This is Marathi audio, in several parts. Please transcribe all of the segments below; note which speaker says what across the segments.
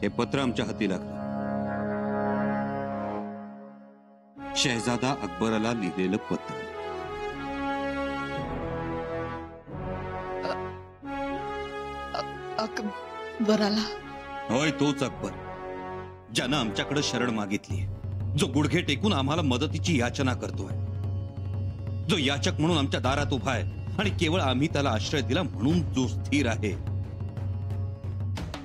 Speaker 1: हे पत्र आमच्या हाती लागलं. शहजादा अकबराला लिहिलेलं पत्र.
Speaker 2: अकबराला?
Speaker 1: होय, तोच अकबर ज्यानं आमच्याकडे शरण मागितली, जो गुडघे टेकून आम्हाला मदतीची याचना करतोय, जो याचक म्हणून आमच्या दारात उभा आहे आणि केवळ आम्ही त्याला आश्रय दिला म्हणून जो स्थिर आहे.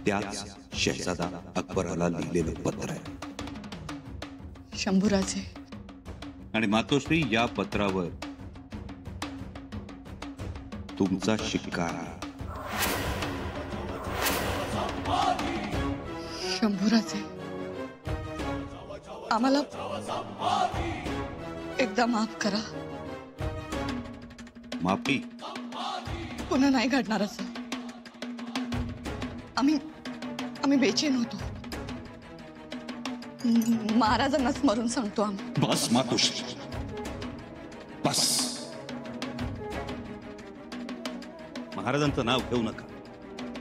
Speaker 1: त्याच शहजादा अकबराला लिहिलेलं पत्र आहे.
Speaker 2: शंभूराजे
Speaker 1: आणि मातोश्री, या पत्रावर तुमचा शिक्का आहे.
Speaker 2: शंभूराजे, आम्हाला एकदा माफ करा.
Speaker 1: माफी?
Speaker 2: पुन्हा नाही घडणार असं. आम्ही बेचैन होतो. महाराजांना स्मरून सांगतो आम्ही.
Speaker 1: बस मातोश्री, बस. महाराजांचं नाव घेऊ नका.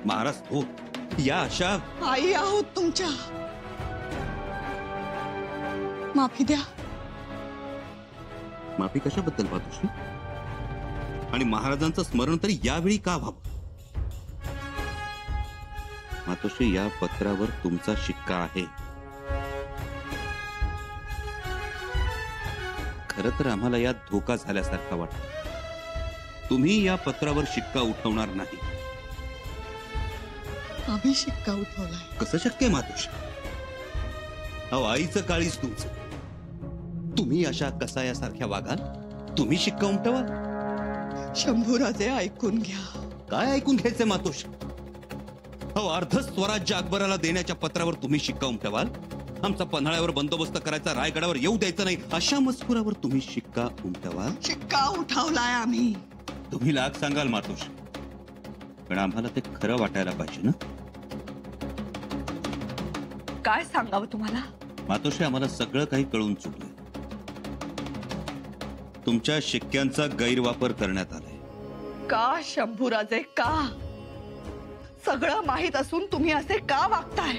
Speaker 1: महाराज हो, या अशा
Speaker 2: आई आहोत तुमच्या. माफी द्या.
Speaker 1: माफी कशाबद्दल मातोश्री? आणि महाराजांचं स्मरण तरी यावेळी का व्हावं? मातोश्री, या पत्रावर तुमचा शिक्का आहे. खरं तर आम्हाला यात धोका झाल्यासारखा वाटतो. तुम्ही या पत्रावर शिक्का उठवणार नाही.
Speaker 2: आम्ही शिक्का उठवलाय.
Speaker 1: कसं शक्य आहे मातोश्री? अहो, आईचं काळीच तुमचं. तुम्ही अशा कसायासारख्या वागाल? तुम्ही शिक्का उमटवाल?
Speaker 2: शंभूराजे, ऐकून घ्या.
Speaker 1: काय ऐकून घ्यायचंय मातोश्री? अहो, अर्ध स्वराज्य अकबराला देण्याच्या पत्रावर तुम्ही शिक्का उमटवाल? आमचा पन्हाळ्यावर बंदोबस्त करायचा, रायगडावर येऊ द्यायचं नाही, अशा मजकुरावर तुम्ही शिक्का उमटवाल?
Speaker 2: शिक्का उठवलाय आम्ही.
Speaker 1: तुम्ही लाग सांगाल मातोश्री, पण आम्हाला ते खरं वाटायला पाहिजे ना.
Speaker 2: काय सांगावं तुम्हाला?
Speaker 1: मातोश्री, आम्हाला सगळं काही कळून चुकलं. तुमच्या शिक्क्यांचा गैरवापर करण्यात आलाय.
Speaker 2: का शंभूराजे, का? सगळं माहित असून तुम्ही असे का वागताय?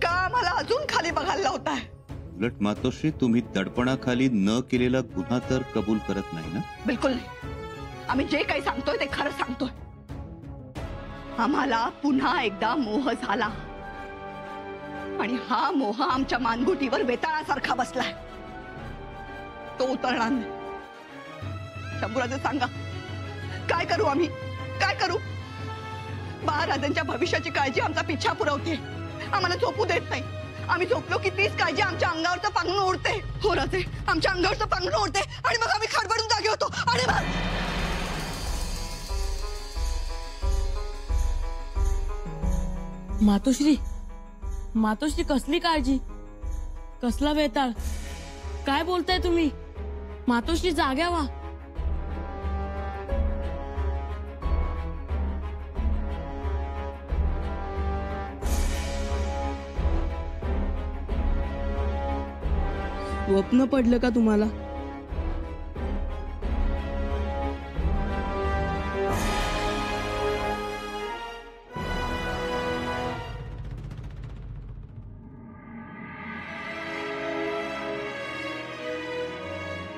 Speaker 2: का आम्हाला अजून खाली बघायला लावताय?
Speaker 1: उलट मातोश्री, तुम्ही दडपणाखाली न केलेला गुन्हा तर कबूल करत नाही ना?
Speaker 2: बिलकुल नाही. आम्ही जे काही सांगतोय ते खरं सांगतोय. आम्हाला पुन्हा एकदा मोह झाला आणि हा मोह आमच्या मानगुटीवर वेताळासारखा बसलाय. तो उतरणार नाही. शंभूराजे, सांगा, काय करू आम्ही? काय करू? महाराजांच्या भविष्याची काळजी आमचा पिछा पुरवते, आम्हाला झोपू देत नाही. आम्ही झोपलो की तीच काळजी आमच्या अंगावरचं पांघरून ओढते. हो राजे, आमच्या अंगावरचं पांघरून ओढते आणि मग आम्ही खडबडून जागे होतो. आणि
Speaker 3: मातोश्री, मातोश्री, कसली काळजी, कसला वेताळ, काय बोलताय तुम्ही? मातोश्री, जाग्या व्हा. स्वप्न पडलं का तुम्हाला?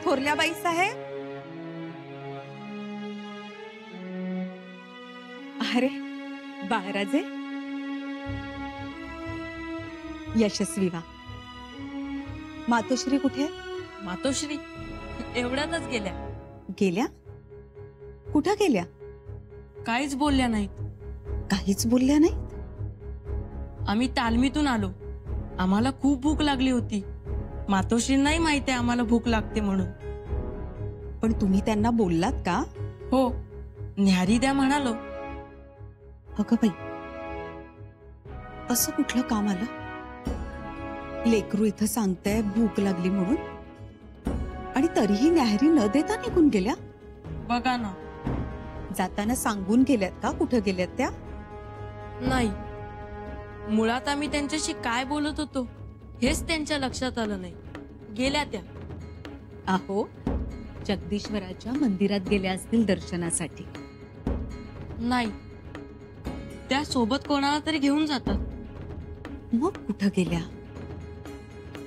Speaker 4: थोरल्याबाई साहेब, अरे बाळराजे, यशस्वी व्हा. मातोश्री कुठे?
Speaker 3: मातोश्री एवढ्यातच गेल्या.
Speaker 4: गेल्या? कुठं गेल्या?
Speaker 3: काहीच बोलल्या नाहीत.
Speaker 4: काहीच बोलल्या नाहीत?
Speaker 3: आम्ही तालमीतून आलो. आम्हाला खूप भूक लागली होती. मातोश्रींनाही माहिती आहे आम्हाला भूक लागते म्हणून.
Speaker 4: पण तुम्ही त्यांना बोललात का?
Speaker 3: हो, न्याहारी द्या म्हणालो.
Speaker 4: अगं बाई, असं कुठलं काम आलं? लेकरू इथं सांगताय भूक लागली म्हणून, आणि तरीही न्याहारी न देता निघून गेल्या.
Speaker 3: बघा ना.
Speaker 4: जाताना सांगून गेल्यात का कुठं गेल्यात त्या?
Speaker 3: नाही, मुळात आम्ही त्यांच्याशी काय बोलत होतो हेच त्यांच्या लक्षात आलं नाही. गेल्या त्या.
Speaker 4: अहो, जगदीश्वराच्या मंदिरात गेल्या असतील दर्शनासाठी.
Speaker 3: नाही, त्या सोबत कोणाला तरी घेऊन जातात.
Speaker 4: मग कुठं गेल्या?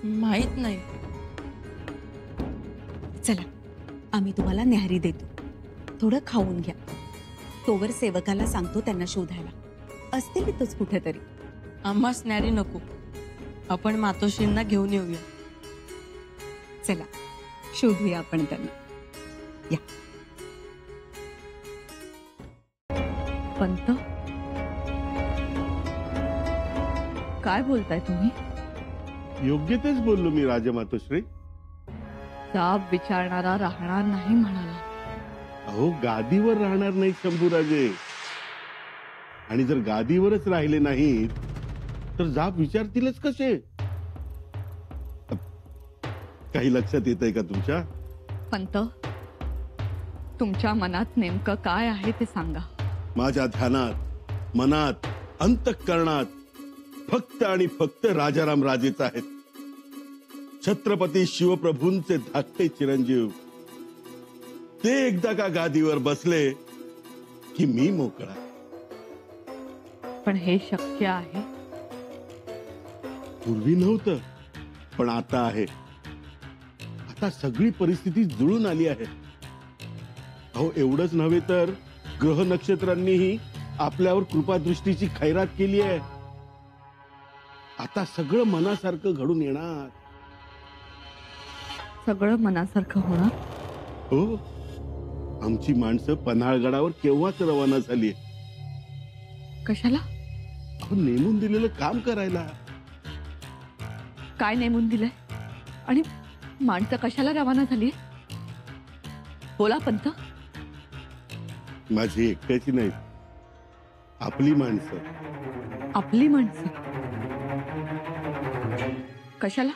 Speaker 3: माहित नाही.
Speaker 4: चला, आम्ही तुम्हाला न्याहारी देतो. थोडं खाऊन घ्या. तोवर सेवकाला सांगतो त्यांना शोधायला. असतील इथंच कुठेतरी.
Speaker 3: आम्हास न्यारी नको, आपण मातोश्रींना घेऊन येऊया.
Speaker 4: चला, शोधूया आपण त्यांना. या.
Speaker 2: पंत, काय बोलताय तुम्ही?
Speaker 5: योग्य तेच बोललो मी राजमातोश्री.
Speaker 2: जाब विचारणारा राहणार नाही म्हणाला.
Speaker 5: अहो, गादीवर राहणार नाही शंभूराजे. आणि जर गादीवरच राहिले नाहीत तर जाब विचारतीलच कसे? काही लक्षात येतंय का तुमच्या?
Speaker 2: पंत, तुमच्या मनात नेमकं काय आहे ते सांगा.
Speaker 5: माझ्या ध्यानात, मनात, अंतःकरणात फक्त आणि फक्त राजाराम राजेच आहेत. छत्रपती शिवप्रभूंचे धाकटे चिरंजीव. ते एकदा का गादीवर बसले की मी मोकळा.
Speaker 2: पण हे शक्य आहे?
Speaker 5: पूर्वी नव्हतं, पण आता आहे. आता सगळी परिस्थिती जुळून आली आहे. अहो, एवढंच नव्हे तर ग्रह नक्षत्रांनीही आपल्यावर कृपादृष्टीची खैरात केली आहे. आता सगळं मनासारखं घडून येणार.
Speaker 2: सगळं मनासारखं होणार?
Speaker 5: हो, आमची माणसं पन्हाळगडावर केव्हाच रवाना झाली.
Speaker 2: कशाला?
Speaker 5: अहो, नेमून दिलेलं काम करायला.
Speaker 2: काय नेमून दिलंय? आणि माणसं कशाला रवाना झाली? बोला पंत.
Speaker 5: माझी एकट्याची नाही, आपली माणसं.
Speaker 2: आपली माणसं? कशाला?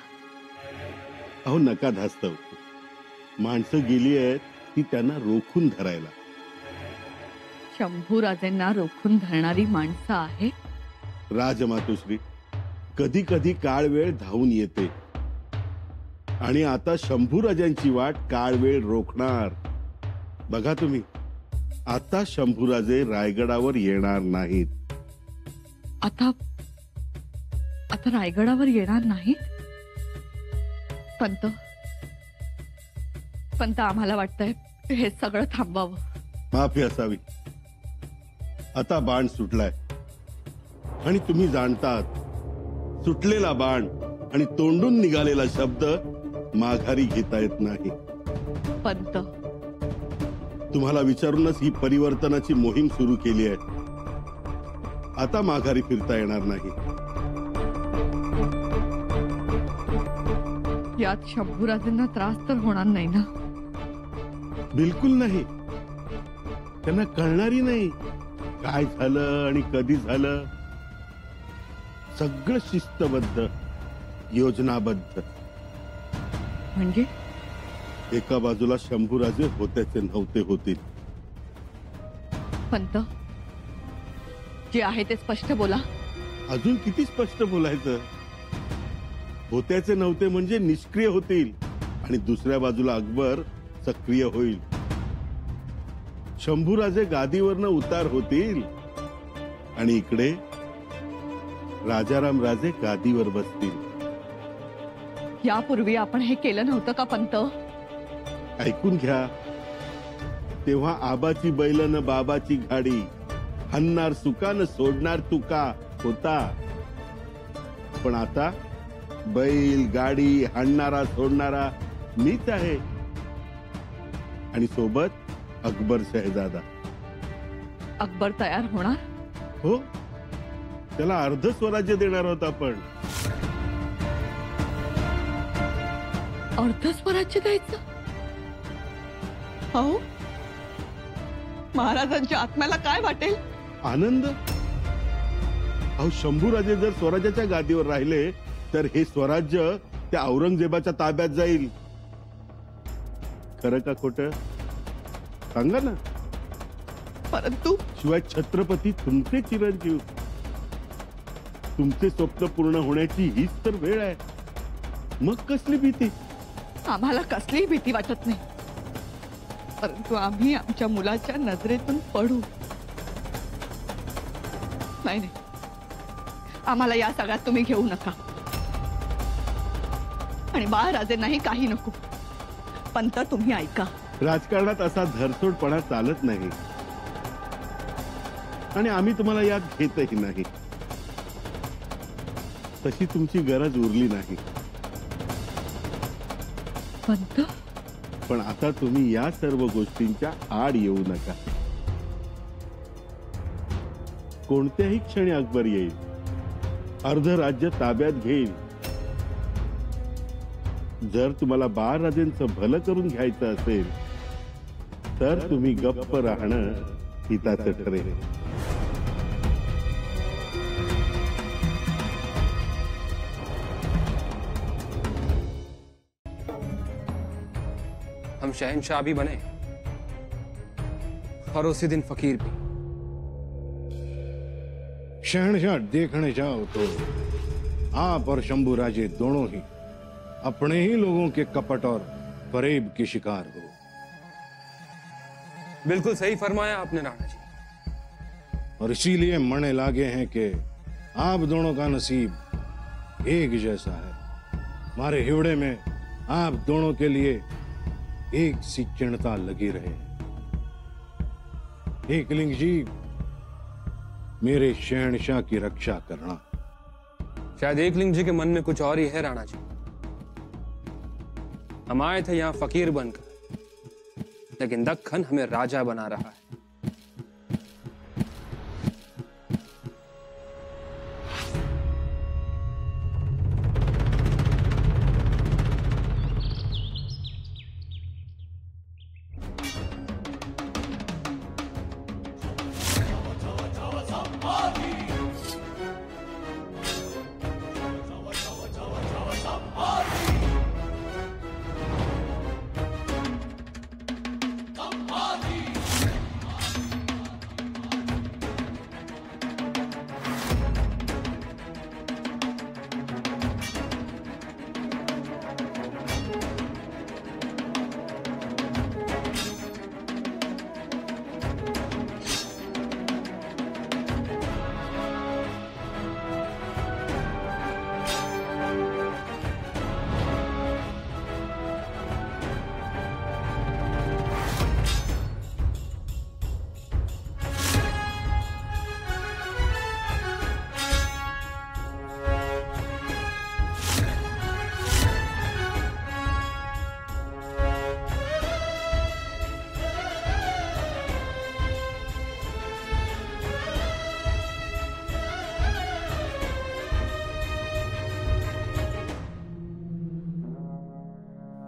Speaker 5: अहो, नका धास्तव. माणसं गेली आहेत ती त्यांना रोखून धरायला.
Speaker 2: शंभूराजेंना रोखून धरणारी माणसं आहेत?
Speaker 5: राजमातोश्री, कधी कधी काळ वेळ धावून येते आणि आता शंभूराजांची वाट काळ वेळ रोखणार. बघा तुम्ही, आता शंभूराजे रायगडावर येणार नाहीत.
Speaker 2: आता रायगडावर येणार नाहीत? पंत, आम्हाला वाटतंय हे सगळं थांबावं.
Speaker 5: माफी असावी. आता बाण सुटलाय आणि तुम्ही जाणतात, सुटलेला बाण आणि तोंडून निघालेला शब्द माघारी घेता येत नाही.
Speaker 2: पंत,
Speaker 5: तुम्हाला विचारूनच ही परिवर्तनाची मोहीम सुरू केली आहे. आता माघारी फिरता येणार नाही.
Speaker 2: यात शंभूराजेंना त्रास तर होणार नाही ना?
Speaker 5: बिलकुल नाही. त्यांना कळणारी नाही काय झालं आणि कधी झालं. सगळं शिस्तबद्ध, योजनाबद्ध.
Speaker 2: म्हणजे?
Speaker 5: एका बाजूला शंभूराजे होत्याचे नव्हते होतील.
Speaker 2: पंत, जे आहे ते स्पष्ट बोला.
Speaker 5: अजून किती स्पष्ट बोलायचं? होत्याचे नव्हते म्हणजे निष्क्रिय होतील आणि दुसऱ्या बाजूला अकबर सक्रिय होईल. शंभूराजे गादीवरनं उतार होतील आणि इकडे राजाराम राजे गादीवर बसतील.
Speaker 2: यापूर्वी आपण हे केलं नव्हतं का पंत?
Speaker 5: ऐकून घ्या. तेव्हा आबाची बैल न बाबाची गाडी, हन्नार सुका न सोडणार तुका होता. पण आता बैल गाडी हाणणारा सोडणारा मीच आहे आणि सोबत अकबर शहजादा.
Speaker 2: अकबर तयार होणार?
Speaker 5: हो, त्याला अर्ध स्वराज्य देणार आहोत आपण.
Speaker 2: अर्ध स्वराज्य द्यायचं? हो, महाराजांच्या आत्म्याला काय वाटेल?
Speaker 5: आनंद. अहो, शंभूराजे जर स्वराज्याच्या गादीवर राहिले तर हे स्वराज्य त्या औरंगजेबाच्या ताब्यात जाईल. खरं का खोटं सांगा ना.
Speaker 2: परंतु
Speaker 5: शिवाय छत्रपती तुमचे चिरंजीव. तुमचे स्वप्न पूर्ण होण्याची हीच तर वेळ आहे. मग कसली भीती?
Speaker 2: आम्हाला कसलीही भीती वाटत नाही, परंतु आम्ही आमच्या मुलाच्या नजरेतून पडू. नाही, आम्हाला या सगळ्यात तुम्ही घेऊ नका. आणि बाळराजेंनाही काही नको. पंत तुम्ही ऐका.
Speaker 5: राजकारणात असा धरसोडपणा चालत नाही आणि आम्ही तुम्हाला यात घेतही नाही. तशी तुमची गरज उरली नाही.
Speaker 2: पंत
Speaker 5: पण आता तुम्ही या सर्व गोष्टींच्या आड येऊ नका. कोणत्याही क्षणी अकबर येईल, अर्ध राज्य ताब्यात घेईल. जर तुम्हाला बाळराजेंचं भलं करून घ्यायचं असेल तर तुम्ही गप्प राहणं हिताचं ठरेल.
Speaker 6: हम शहंशाह भी बने और उसी दिन फकीर भी.
Speaker 7: शहनशाह देखने जाओ तो आप और शंभू राजे दोनों ही अपने ही लोगों के कपट और फरेब के शिकार हो.
Speaker 6: बिल्कुल सही फरमाया आपने राणा जी.
Speaker 7: और इसीलिए मरने लागे हैं कि आप दोनों का नसीब एक जैसा है. हमारे हिवड़े में आप दोनों के लिए एक सी चिंता लगी रहे. एकलिंग जी, मेरे शहनशाह की रक्षा करना.
Speaker 6: शायद एकलिंग जी के मन में कुछ और ही है राणा जी. हम आए थे यहाँ फकीर बनकर, लेकिन दक्खन हमें राजा बना रहा है.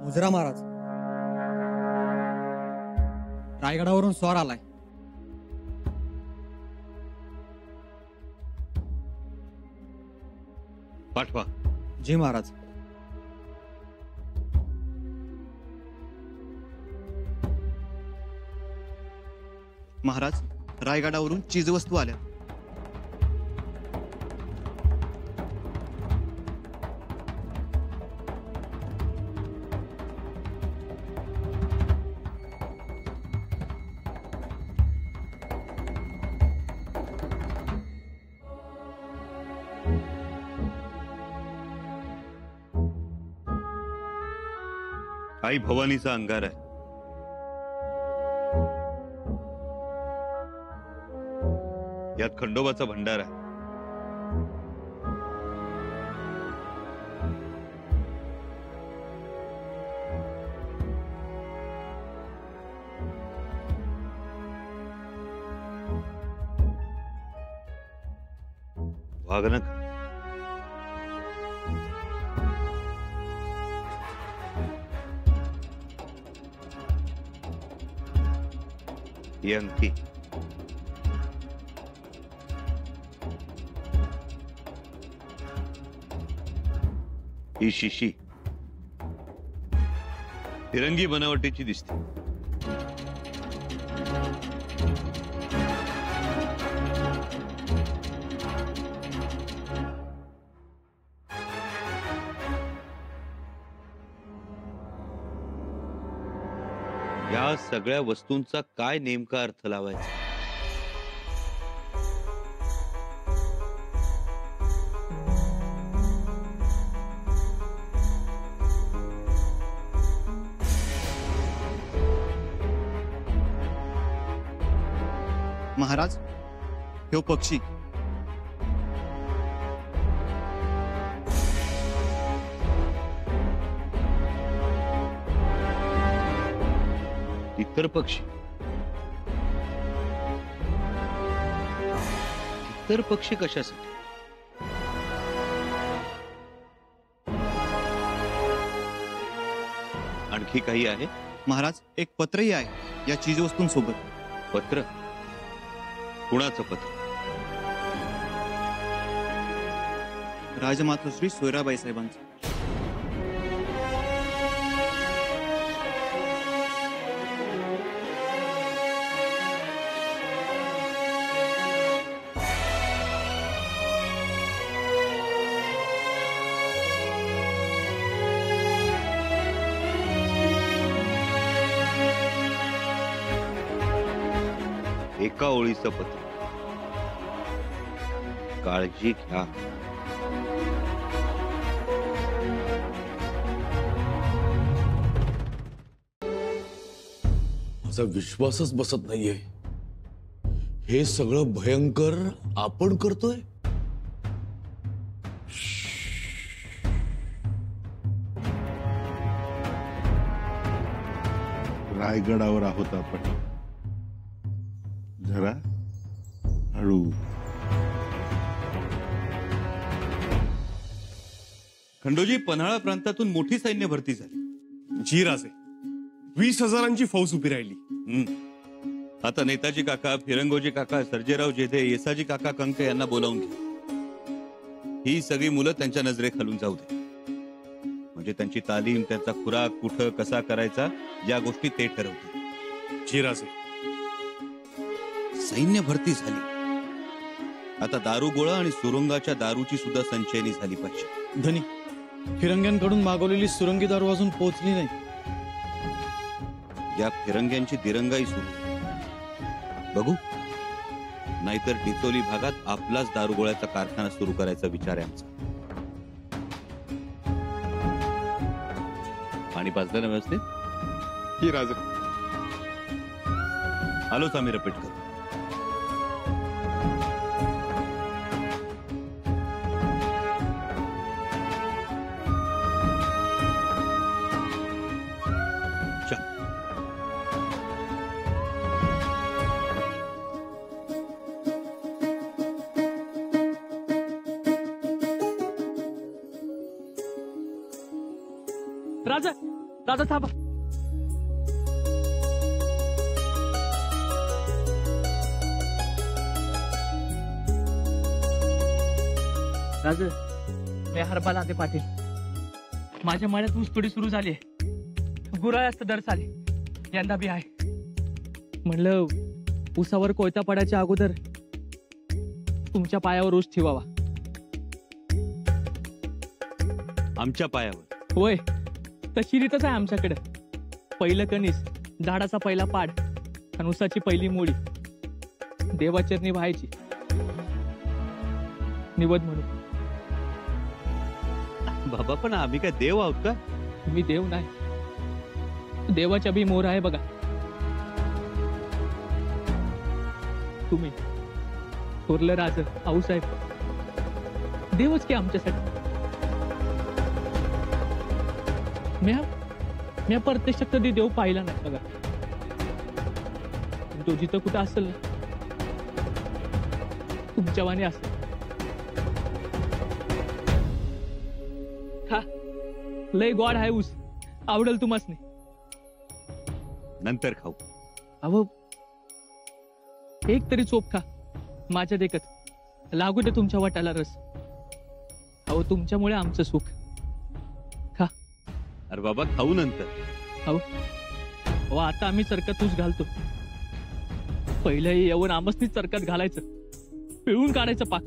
Speaker 8: मुजरा महाराज, रायगडावरून स्वार आलाय.
Speaker 1: पाठवा.
Speaker 8: जी महाराज.
Speaker 9: महाराज, रायगडावरून चीजवस्तू आल्या.
Speaker 1: आई भवानीचा अंगार आहे. यात खंडोबाचा भंडार आहे. वाघनक ही अंगठी, ही शिशी तिरंगी बनावटीची दिसते. या सगळ्या वस्तूंचा काय नेमका अर्थ लावायचा?
Speaker 9: महाराज ह्यो पक्षी
Speaker 1: इतर पक्षी इतर पक्षी कशासाठी? आणखी काही आहे?
Speaker 9: महाराज एक पत्रही आहे या चीजवस्तूंसोबत.
Speaker 1: पत्र? कुणाचं पत्र?
Speaker 9: राजमातोश्री सोयराबाई साहेबांचं.
Speaker 1: एका ओळीचं पत्र. काळजी घ्या.
Speaker 10: माझा विश्वासच बसत नाहीये. हे सगळं भयंकर आपण करतोय.
Speaker 5: रायगडावर आहोत आपण. जरा हळू.
Speaker 1: खंडोजी, पन्हाळा प्रांतातून मोठी सैन्य भरती झाली.
Speaker 11: जी राजे, 20,000ची फौज उभी राहिली.
Speaker 1: आता नेताजी काका, फिरंगोजी काका, सर्जेराव जेधे, येसाजी काका कंके यांना बोलावून घे. ही सगळी मुलं त्यांच्या नजरेखालून जाऊ दे. म्हणजे त्यांची तालीम, त्यांचा खुराक कुठं कसा करायचा या गोष्टी ते ठरवतील.
Speaker 11: जी राजे.
Speaker 1: सैन्य भरती झाली. आता दारुगोळा आणि सुरुंगाच्या दारूची सुद्धा संचयनी झाली पाहिजे.
Speaker 8: धनी, फिरंग्यांकडून मागवलेली सुरंगी दारू अजून पोहोचली नाही.
Speaker 1: या फिरंग्यांची दिरंगाई सुरू आहे. बघू, नाहीतर डिचोली भागात आपलाच दारुगोळ्याचा कारखाना सुरू करायचा विचार आहे आमचा. पाणी पाजलं ना व्यवस्थित?
Speaker 11: ही राजे.
Speaker 1: आलोच आम्ही रिपीट करू.
Speaker 12: राजा, राजा थांबा. राजा, मी हरबा लांदे पाटील. माझ्या मळ्यात ऊसतोडी सुरू झाली आहे. गुराळ्याचा दर चाले यंदा बी आहे. म्हणलं ऊसावर कोयता पडायच्या अगोदर तुमच्या पायावर ऊस ठेवावा.
Speaker 1: आमच्या पायावर?
Speaker 12: होय, तशी रीतच आहे आमच्याकडे. पहिलं कणीस, झाडाचा पहिला पाड आणि ऊसाची पहिली मोडी देवाचरणी व्हायची निवद म्हणून.
Speaker 1: बाबा, पण आम्ही काय देव आहोत का?
Speaker 12: मी देव नाही, देवाच्या बी मोर आहे बघा. तुम्ही थोरलं राज आऊसाहेब देवच की आमच्यासाठी. मी प्रत्यक्षात कधी देव पाहिला नाही बघा. तो जिथं कुठं असेल ना, तुमच्या वाणी असेल. खा, लय गोड आहे ऊस, आवडेल तुम्हाच नाही.
Speaker 1: नंतर खाऊ.
Speaker 12: अहो, एक तरी चोप खा माझ्या देखत. लागू दे तुमच्या वाटाला रस. अहो, तुमच्यामुळे आमचं सुख. खा.
Speaker 1: अरे बाबा, खाऊ नंतर.
Speaker 12: अहो, आता आम्ही चरकात ऊस घालतो. पहिल्याही येऊन आमसनीच चरकात घालायचं, पिळून काढायचं पाक.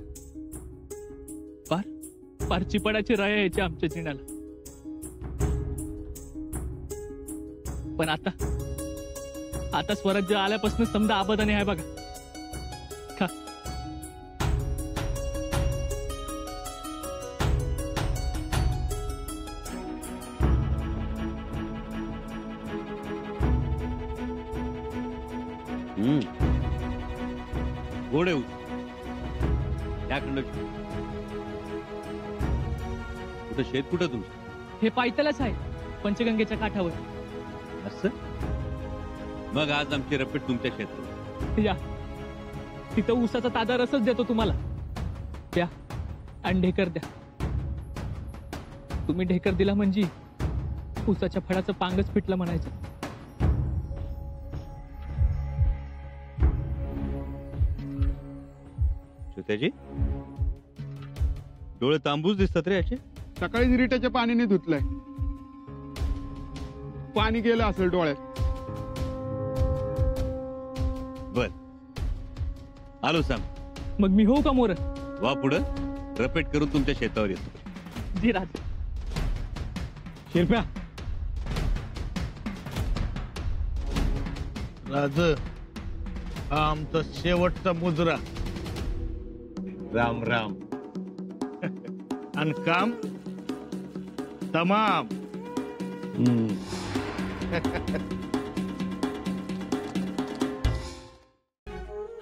Speaker 12: पार चिपडाची राया यायची आमच्या जिण्याला. पण आता स्वराज्य आल्यापासून समजा आबादाने आहे बघा. खा.
Speaker 1: घोडे त्या खंड कुठं शेत कुठं तुमचं?
Speaker 12: हे पायथ्यालाच आहे, पंचगंगेच्या काठावर.
Speaker 1: असं मग आज आमची रपीट तुमच्या शेतात.
Speaker 12: या तिथं ऊसाचा ताजा रसच देतो तुम्हाला. द्या आणि ढेकर द्या. तुम्ही ढेकर दिला म्हणजे ऊसाच्या फळाचं पांगच फिटलं म्हणायचं.
Speaker 1: त्याची डोळे तांबूस दिसतात रे याचे.
Speaker 13: सकाळी जिरिट्याच्या पाण्याने धुतलंय, पाणी गेलं असेल डोळ्यात.
Speaker 1: बर आलो सांग.
Speaker 12: मग मी होऊ का मोर?
Speaker 1: वा पुढं रपेट करून तुमच्या शेतावर येतो.
Speaker 12: जी राज.
Speaker 8: शिरप्या
Speaker 10: राज, हा आमचा शेवटचा मुजरा. राम राम. आणि काम तमाम.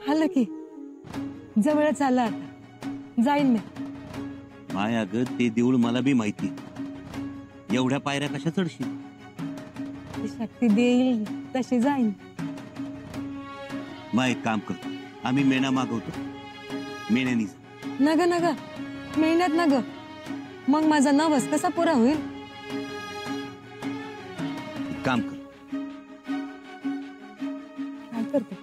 Speaker 14: आलं की जवळच आलं, आता जाईन मी.
Speaker 1: माय अगं ते देऊळ मला बी माहिती. एवढ्या पायऱ्या कशा चढशील?
Speaker 14: ती शक्ती देईल तशी जाईन.
Speaker 1: मग एक काम करतो, आम्ही मेणा मागवतो. मेण्यानी
Speaker 14: नग नग मेहनत नग, मग माझा नवस कसा पुरा होईल?
Speaker 1: काम कर.
Speaker 14: काय करते?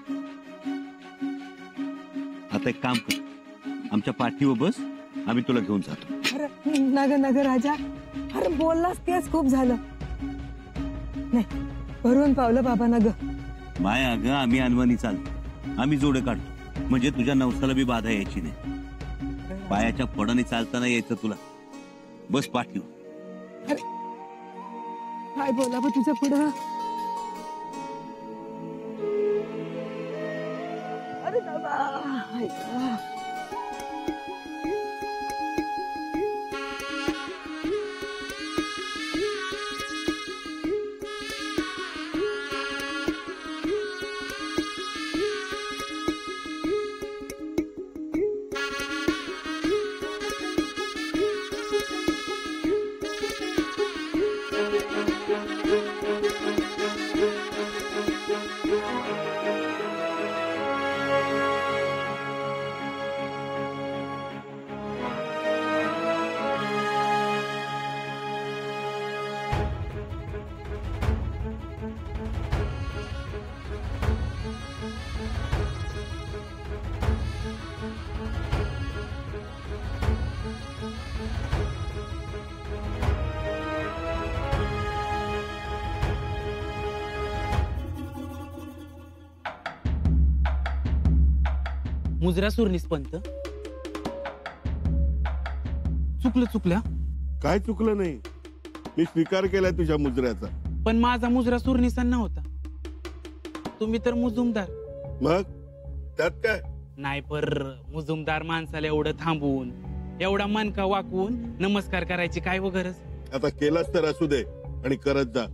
Speaker 1: आता एक काम कर, आमच्या पाठीवर बस, आम्ही तुला घेऊन जातो.
Speaker 14: अरे नग नग राजा, अरे बोललास तेच खूप झालं. नाही भरून पावलं बाबा नग.
Speaker 1: माय अगं आम्ही अनवाणी चालतो, आम्ही जोडे काढतो, म्हणजे तुझ्या नवसाला बी बाधा यायची नाही. पायाच्या पडाने चालताना यायचं तुला. बस पाठीवर.
Speaker 14: अरे काय बोला बा तुझ्या पुढं? अरे बाबा
Speaker 15: मुजरा सुरनीस पंत. चुकलं.
Speaker 5: काय चुकलं नाही, मी स्वीकार केलाय तुझ्या मुजऱ्याचा.
Speaker 15: पण माझा मुजरा सुरनिसा नव्हता, तुम्ही तर मुजुमदार.
Speaker 5: मग त्यात काय?
Speaker 15: नाही पर मुजुमदार माणसाला एवढं थांबून, एवढा मनका वाकवून नमस्कार करायची काय व गरज?
Speaker 5: आता केलास तर असू दे आणि करत जा.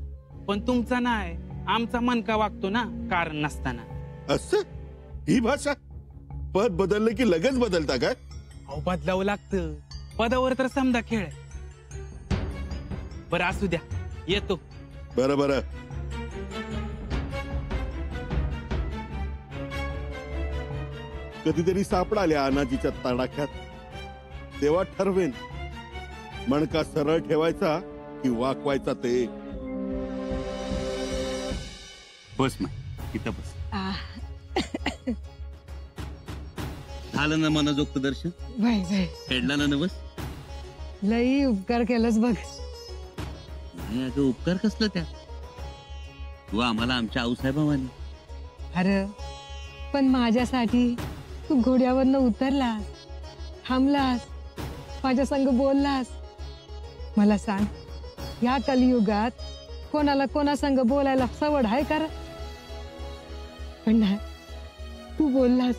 Speaker 15: पण तुमचा नाही, आमचा मनका वागतो ना कारण नसताना.
Speaker 5: असं ही भाषा? पद बदललं की लगेच बदलता काय?
Speaker 15: अहो बदलावं लागतं, पदावर तर समजा खेळ. बरं असू द्या, येतो.
Speaker 5: बरं कधीतरी सापडाल्या अनाजीच्या तडाख्यात, तेव्हा ठरवेन मणका सरळ ठेवायचा की वाकवायचा ते.
Speaker 1: बस मग इथं बस. झालं ना मनोजोक्त दर्शन? फेडला ना नवस?
Speaker 14: लई उपकार केलंस बघ.
Speaker 1: नाही अगं उपकार कसलं त्या, तू आम्हाला आमच्या आऊसाहेबांनी.
Speaker 14: अरे पण माझ्यासाठी तू घोड्यावरनं उतरलास, थांबलास, माझ्या संग बोललास. मला सांग, या कलियुगात कोणाला कोणा संग बोलायला सवड आहे का? पण नाही, तू बोललास,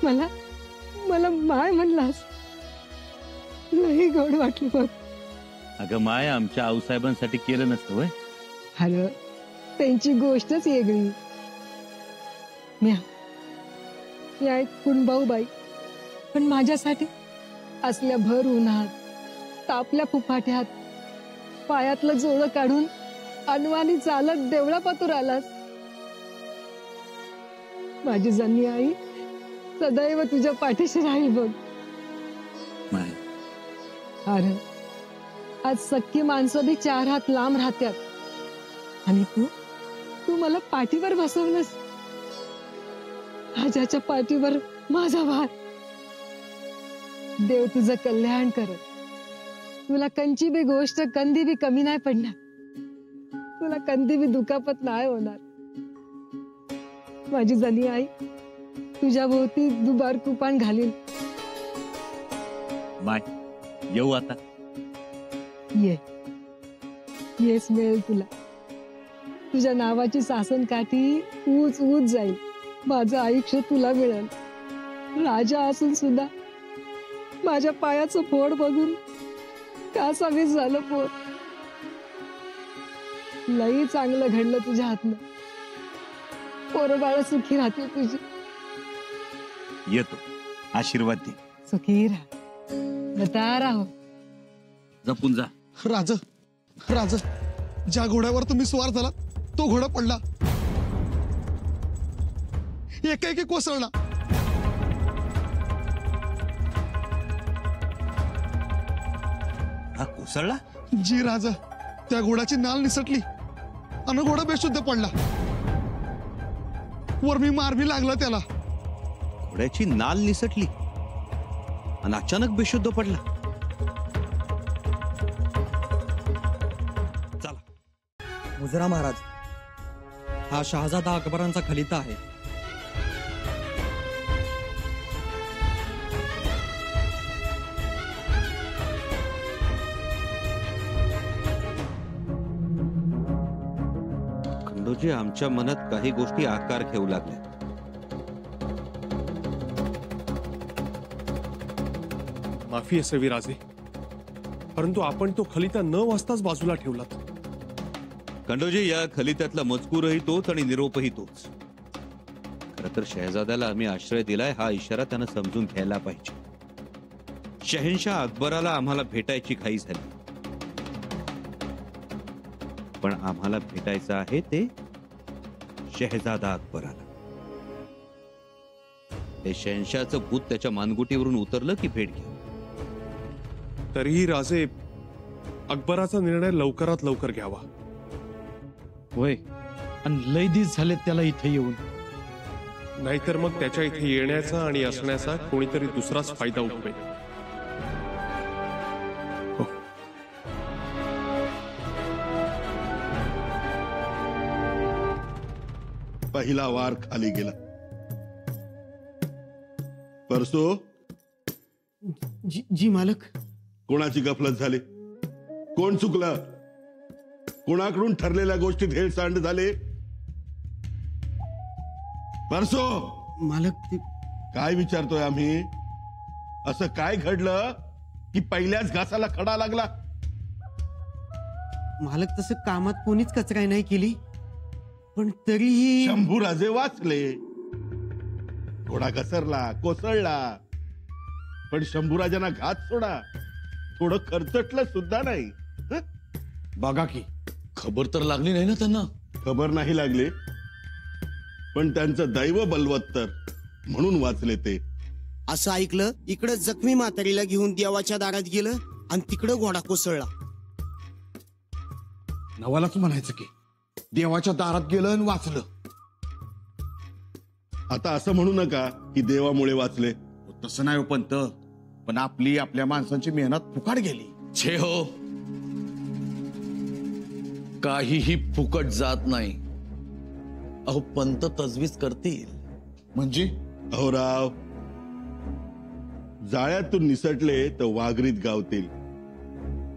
Speaker 14: मला मला माय म्हणलास. लई गोड वाटलं बघ.
Speaker 1: अगं माय आमच्या आऊसाहेबांसाठी केलं नसतं वय.
Speaker 14: अरे त्यांची गोष्टच वेगळी. म्या या एक कुणभाऊ बाई, पण माझ्यासाठी असल्या भर उन्हात तापल्या फुफाट्यात पायातलं जोडं काढून अनवाणी चालत देवळापातूर आलास. माझी जन्नी आई सदैव तुझ्या पाठीशी राहील बघ. अरे आज सख्खी माणसं बी 4 हात लांब राहत्यात आणि तू मला पाठीवर बसवलंस. राजाच्या पाठीवर माझा भार. देव तुझं कल्याण करत. तुला कंची बी गोष्ट कंदी बी कमी नाही पडणार. तुला कंदी बी दुखापत नाही होणार. माझी जनी आई तुझ्या भोवती दुबार कुपान घालील.
Speaker 9: माय येऊ आता.
Speaker 14: येस मिळेल तुला. तुझ्या नावाची सासन काठी ऊच ऊच जाईल. माझं आयुष्य तुला मिळेल. राजा असून सुद्धा माझ्या पायाचं फोड बघून कासा वीस झालं पोट. लई चांगलं घडलं तुझ्या हातनं. पोरं बाळ सुखी राहतील तुझी.
Speaker 9: येतो, आशीर्वाद दे.
Speaker 14: सुखी राहा. बता राहो.
Speaker 9: जपून जा.
Speaker 11: राज राज ज्या घोड्यावर तुम्ही स्वार झाला तो घोडा पडला. एकाएकी कोसळला.
Speaker 1: हा कोसळला?
Speaker 11: जी राज, त्या घोड्याची नाल निसटली आणि घोडा बेशुद्ध पडला. वर मी मारबी लागला त्याला.
Speaker 1: घोड्याची नाल निसटली आणि अचानक बेशुद्ध पडला.
Speaker 16: मुजरा महाराज, हा शहाजादा अकबरांचा खलिता आहे.
Speaker 1: खंडोजी, आमच्या मनात काही गोष्टी आकार घेऊ लागल्या.
Speaker 11: माफी असावी राजे, परंतु आपण तो खलिता न वाचताच बाजूला ठेवलात.
Speaker 1: खंडोजी, या खलित्यातला मजकूरही तोच आणि निरोपही तोच. खरं तर शहजाद्याला आम्ही आश्रय दिलाय हा इशारा त्यानं समजून घ्यायला पाहिजे. शहेनशाह अकबराला आम्हाला भेटायची घाई झाली, पण आम्हाला भेटायचं आहे ते शहजादा अकबराला. ते शहेनशाहचं भूत त्याच्या मानगुटीवरून उतरलं की भेट घ्या.
Speaker 11: तरीही राजे, अकबराचा निर्णय लवकरात लवकर घ्यावा.
Speaker 8: होय, आणि लय दिस झाले त्याला इथे येऊन.
Speaker 11: नाहीतर मग त्याच्या इथे येण्याचा आणि असण्याचा कोणीतरी दुसराच फायदा उठवेल.
Speaker 5: पहिला वार खाली गेला. परसो
Speaker 8: जी मालक.
Speaker 5: कोणाची गफलत झाली? कोण चुकलं? कोणाकडून ठरलेल्या गोष्टीत हेळसांड झाले? परसो
Speaker 8: मालक,
Speaker 5: काय विचारतोय आम्ही? असं काय घडलं की पहिल्याच घासाला खडा लागला?
Speaker 8: मालक, तसं कामात कोणीच कचराई नाही केली, पण तरीही
Speaker 5: शंभूराजे वाचले. घोडा घसरला, कोसळला, पण शंभूराजांना घात सोडा थोडं खर्चटलं सुद्धा नाही.
Speaker 10: बघा की, खबर तर लागली नाही ना त्यांना.
Speaker 5: खबर नाही लागली, पण त्यांचं दैव बलवत्तर म्हणून वाचले ते.
Speaker 17: असं ऐकलं, इकडे जखमी म्हातारीला घेऊन देवाच्या दारात गेलं आणि तिकडं घोडा कोसळला.
Speaker 7: नवालाच म्हणायचं की देवाच्या दारात गेलं आणि वाचलं.
Speaker 5: आता असं म्हणू नका की देवामुळे वाचले.
Speaker 7: तसं नाही पंत, पण आपली आपल्या माणसांची मेहनत फुकाट गेली.
Speaker 10: छे हो, काहीही फुकट जात नाही. अहो, पंत तजवीज करतील
Speaker 7: म्हणजे?
Speaker 5: अहो राव, जाळ्यातून निसटले तर वाघरीत गावतील.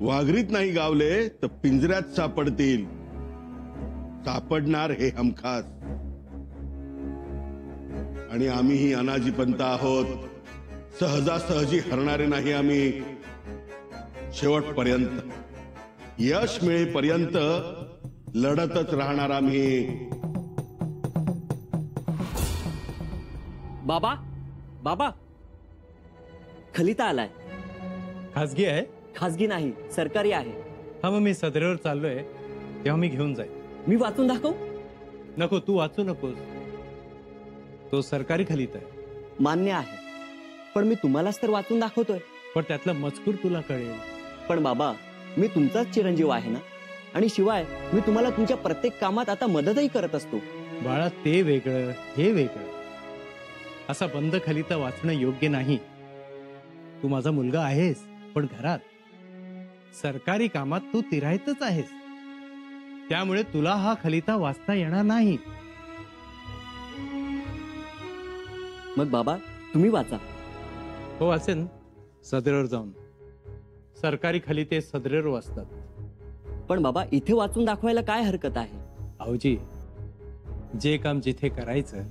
Speaker 5: वाघरीत नाही गावले तर पिंजऱ्यात सापडतील. सापडणार हे हमखास. आणि आम्हीही अनाजी पंत आहोत. सहजासहजी हरणारे नाही आम्ही. शेवटपर्यंत, यश मिळेपर्यंत लढतच राहणार आम्ही.
Speaker 12: बाबा,
Speaker 18: बाबा, खलिता आलाय.
Speaker 19: खासगी आहे?
Speaker 18: खासगी नाही, सरकारी आहे.
Speaker 19: हा, मग मी सदरेवर चाललोय, तेव्हा मी घेऊन जाईल.
Speaker 18: मी वाचून दाखव?
Speaker 19: नको, तू वाचू नकोस. तो सरकारी खलिता आहे.
Speaker 18: मान्य आहे, पण मी तुम्हालाच तर वाचून दाखवतोय.
Speaker 19: पण त्यातला मजकूर तुला कळेल.
Speaker 18: पण बाबा, मी तुमचाच चिरंजीव आहे ना, आणि शिवाय मी तुम्हाला तुमच्या प्रत्येक कामात आता मदतही करत असतो.
Speaker 19: बाळा, ते वेगळं, हे वेगळं. असा बंद खलिता वाचणं योग्य नाही. तू माझा मुलगा आहेस, पण घरात सरकारी कामात तू तिरायतच आहेस. त्यामुळे तुला हा खलिता वाचता येणार नाही.
Speaker 18: मग बाबा, तुम्ही वाचा.
Speaker 19: हो, वाचेन. सदरेवर जाऊन. सरकारी खलिते सदरेवर वाचतात.
Speaker 18: पण बाबा, इथे वाचून दाखवायला काय हरकत आहे?
Speaker 19: भाऊजी, जे काम जिथे करायचं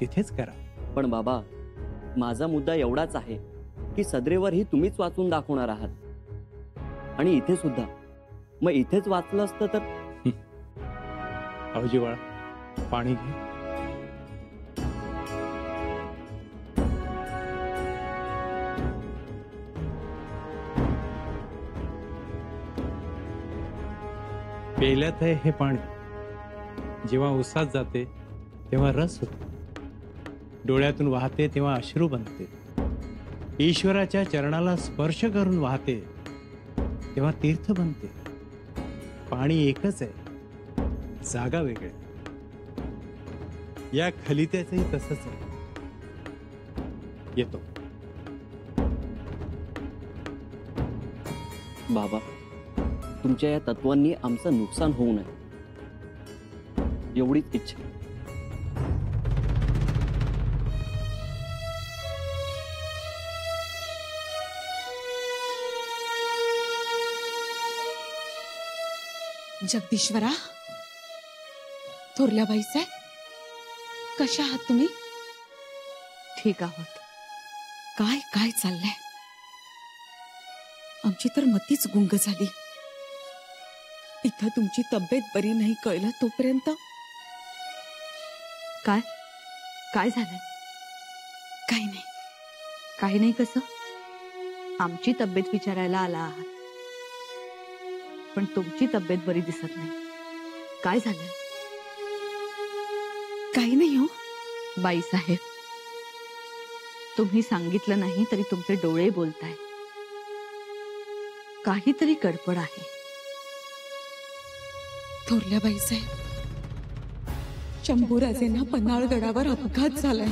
Speaker 19: तिथेच करा.
Speaker 18: पण बाबा, माझा मुद्दा एवढाच आहे की सदरेवरही तुम्हीच वाचून दाखवणार आहात, आणि इथे सुद्धा. मग इथेच वाचलं असतं तर.
Speaker 19: भाऊजी बाळा, पाणी घे. पेल्यात आहे हे पाणी. जेव्हा उसात जाते तेव्हा रस होतो, डोळ्यातून वाहते तेव्हा अश्रू बनते, ईश्वराच्या चरणाला स्पर्श करून वाहते तेव्हा तीर्थ बनते. पाणी एकच आहे, जागा वेगळी. या खलित्याचंही तसंच आहे. येतो.
Speaker 18: बाबा, तुमच्या या तत्वांनी आमचं नुकसान होऊ नये एवढीच इच्छा.
Speaker 4: जगदीश्वरा, थोरल्याबाई साहेब, कशा आहात तुम्ही? ठीक आहोत. काय काय चाललंय? आमची तर मतीच गुंग झाली. इथं तुमची तब्येत बरी नाही कळलं तोपर्यंत.
Speaker 2: काय काय झालंय?
Speaker 4: काही नाही.
Speaker 2: काही नाही कसं? आमची तब्येत विचारायला आला आहात, पण तुमची तब्येत बरी दिसत नाही. काय झालं?
Speaker 4: काही नाही हो
Speaker 2: बाईसाहेब, तुम्ही सांगितलं नाही तरी तुमचे डोळे बोलताय. काहीतरी गडबड आहे.
Speaker 4: थोरल्याबाई साहेब, शंभूराजेंना पन्हाळगडावर अपघात झालाय.